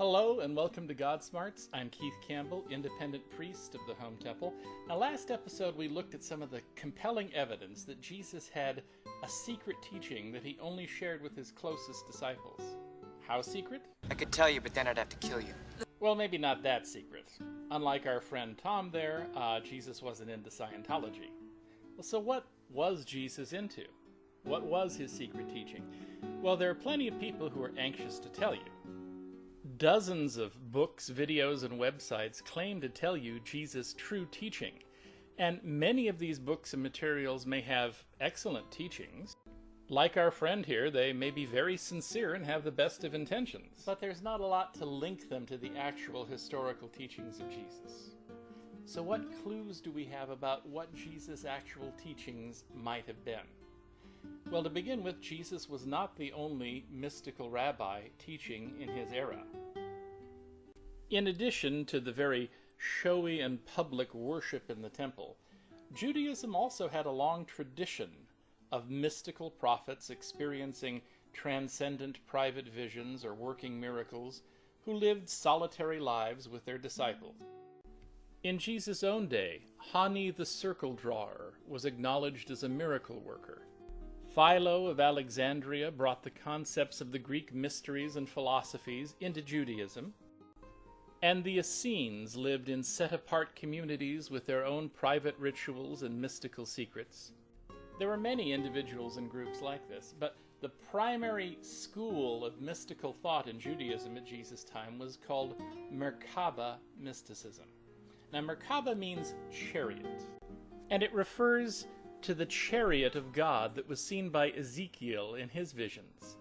Hello and welcome to Godsmarts. I'm Keith Campbell, independent priest of the Home Temple. Now, last episode we looked at some of the compelling evidence that Jesus had a secret teaching that he only shared with his closest disciples. How secret? I could tell you, but then I'd have to kill you. Well, maybe not that secret. Unlike our friend Tom there, Jesus wasn't into Scientology. Well, so what was Jesus into? What was his secret teaching? Well, there are plenty of people who are anxious to tell you. Dozens of books, videos, and websites claim to tell you Jesus' true teaching, and many of these books and materials may have excellent teachings. Like our friend here, they may be very sincere and have the best of intentions, but there's not a lot to link them to the actual historical teachings of Jesus. So what clues do we have about what Jesus' actual teachings might have been? Well, to begin with, Jesus was not the only mystical rabbi teaching in his era. In addition to the very showy and public worship in the temple, Judaism also had a long tradition of mystical prophets experiencing transcendent private visions or working miracles who lived solitary lives with their disciples. In Jesus' own day, Hani the circle drawer was acknowledged as a miracle worker. Philo of Alexandria brought the concepts of the Greek mysteries and philosophies into Judaism, and the Essenes lived in set-apart communities with their own private rituals and mystical secrets. There were many individuals and groups like this, but the primary school of mystical thought in Judaism at Jesus' time was called Merkabah mysticism. Now, Merkabah means chariot, and it refers to the chariot of God that was seen by Ezekiel in his visions.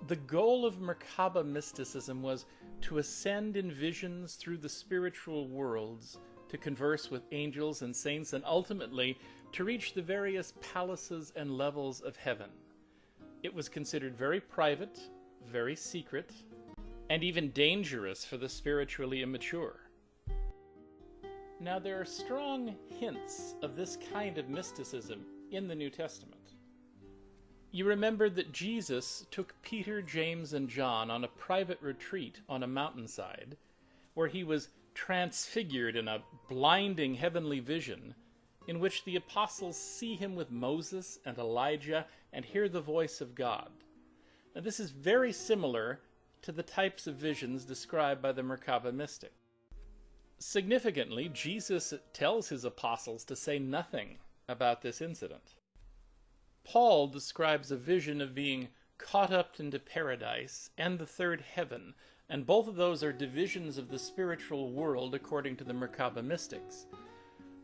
The goal of Merkabah mysticism was to ascend in visions through the spiritual worlds, to converse with angels and saints, and ultimately to reach the various palaces and levels of heaven. It was considered very private, very secret, and even dangerous for the spiritually immature. Now, there are strong hints of this kind of mysticism in the New Testament. You remember that Jesus took Peter, James, and John on a private retreat on a mountainside, where he was transfigured in a blinding heavenly vision, in which the apostles see him with Moses and Elijah and hear the voice of God. Now, this is very similar to the types of visions described by the Merkabah mystic. Significantly, Jesus tells his apostles to say nothing about this incident. Paul describes a vision of being caught up into paradise and the third heaven, and both of those are divisions of the spiritual world according to the Merkabah mystics.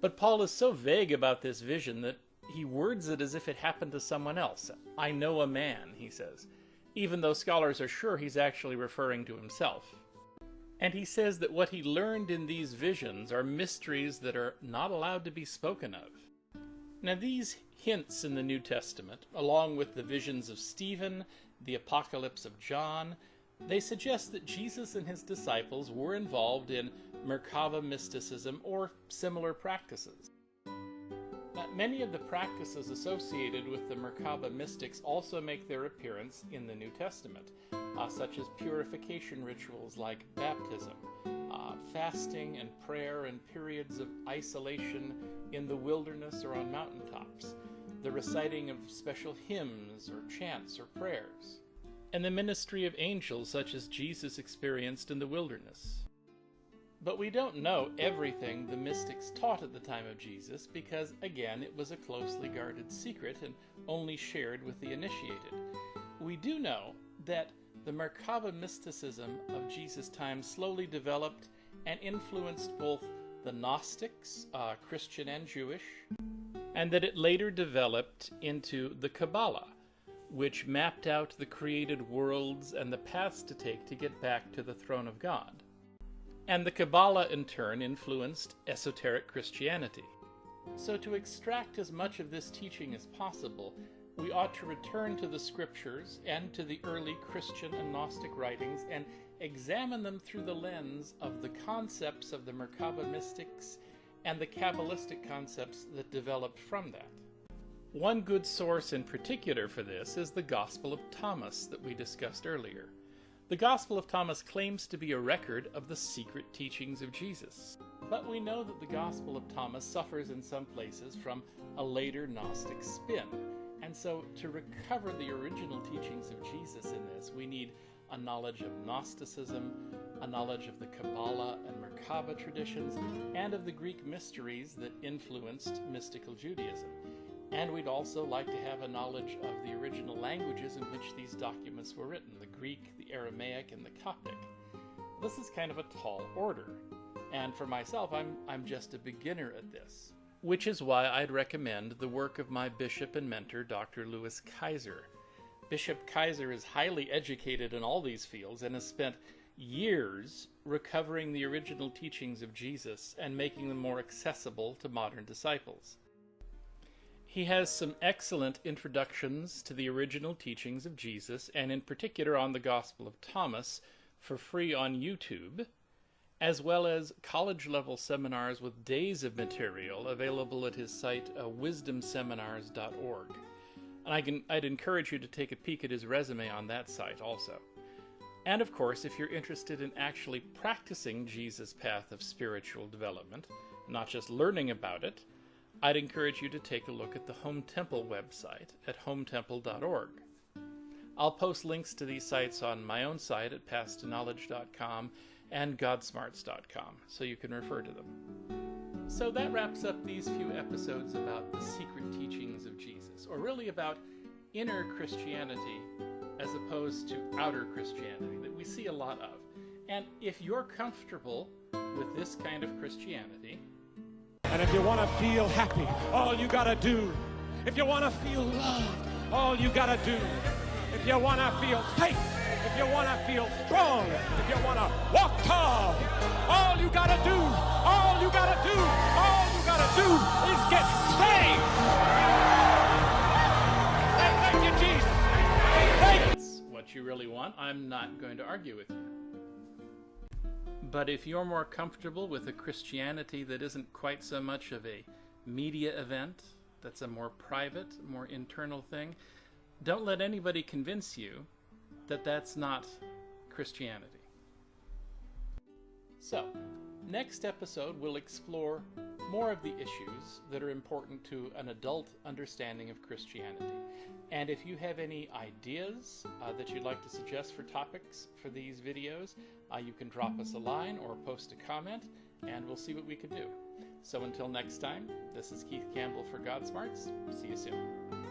But Paul is so vague about this vision that he words it as if it happened to someone else. I know a man, he says, even though scholars are sure he's actually referring to himself. And he says that what he learned in these visions are mysteries that are not allowed to be spoken of. Now, these hints in the New Testament, along with the visions of Stephen, the Apocalypse of John, they suggest that Jesus and his disciples were involved in Merkabah mysticism or similar practices. Now, many of the practices associated with the Merkabah mystics also make their appearance in the New Testament, such as purification rituals like baptism, fasting and prayer and periods of isolation in the wilderness or on mountaintops, the reciting of special hymns or chants or prayers, and the ministry of angels such as Jesus experienced in the wilderness. But we don't know everything the mystics taught at the time of Jesus because, again, it was a closely guarded secret and only shared with the initiated. We do know that the Merkabah mysticism of Jesus' time slowly developed and influenced both the Gnostics, Christian and Jewish, and that it later developed into the Kabbalah, which mapped out the created worlds and the paths to take to get back to the throne of God. And the Kabbalah, in turn, influenced esoteric Christianity. So to extract as much of this teaching as possible, we ought to return to the scriptures and to the early Christian and Gnostic writings and examine them through the lens of the concepts of the Merkabah mystics and the Kabbalistic concepts that developed from that. One good source in particular for this is the Gospel of Thomas that we discussed earlier. The Gospel of Thomas claims to be a record of the secret teachings of Jesus. But we know that the Gospel of Thomas suffers in some places from a later Gnostic spin. And so to recover the original teachings of Jesus in this, we need a knowledge of Gnosticism, a knowledge of the Kabbalah and Merkabah traditions, and of the Greek mysteries that influenced mystical Judaism. And we'd also like to have a knowledge of the original languages in which these documents were written, the Greek, the Aramaic, and the Coptic. This is kind of a tall order, and for myself, I'm just a beginner at this, which is why I'd recommend the work of my bishop and mentor, Dr. Louis Kaiser. Bishop Kaiser is highly educated in all these fields and has spent years recovering the original teachings of Jesus and making them more accessible to modern disciples. He has some excellent introductions to the original teachings of Jesus, and in particular on the Gospel of Thomas, for free on YouTube, as well as college-level seminars with days of material available at his site, wisdomseminars.org. And I'd encourage you to take a peek at his resume on that site also. And of course, if you're interested in actually practicing Jesus' path of spiritual development, not just learning about it, I'd encourage you to take a look at the Home Temple website at hometemple.org. I'll post links to these sites on my own site at pasttoknowledge.com and Godsmarts.com, so you can refer to them. So that wraps up these few episodes about the secret teachings of Jesus, or really about inner Christianity as opposed to outer Christianity that we see a lot of. And if you're comfortable with this kind of Christianity, and if you want to feel happy, all you gotta do. If you want to feel loved, all you gotta do. If you want to feel safe, if you want to feel strong, if you want to walk tall, all you gotta do, all you gotta do, all you gotta do is get saved. Thank you, Jesus. Thank you. That's what you really want. I'm not going to argue with you. But if you're more comfortable with a Christianity that isn't quite so much of a media event, that's a more private, more internal thing, don't let anybody convince you that that's not Christianity. So, next episode we'll explore more of the issues that are important to an adult understanding of Christianity. And if you have any ideas that you'd like to suggest for topics for these videos, you can drop us a line or post a comment, and we'll see what we can do. So until next time, this is Keith Campbell for Godsmarts. See you soon.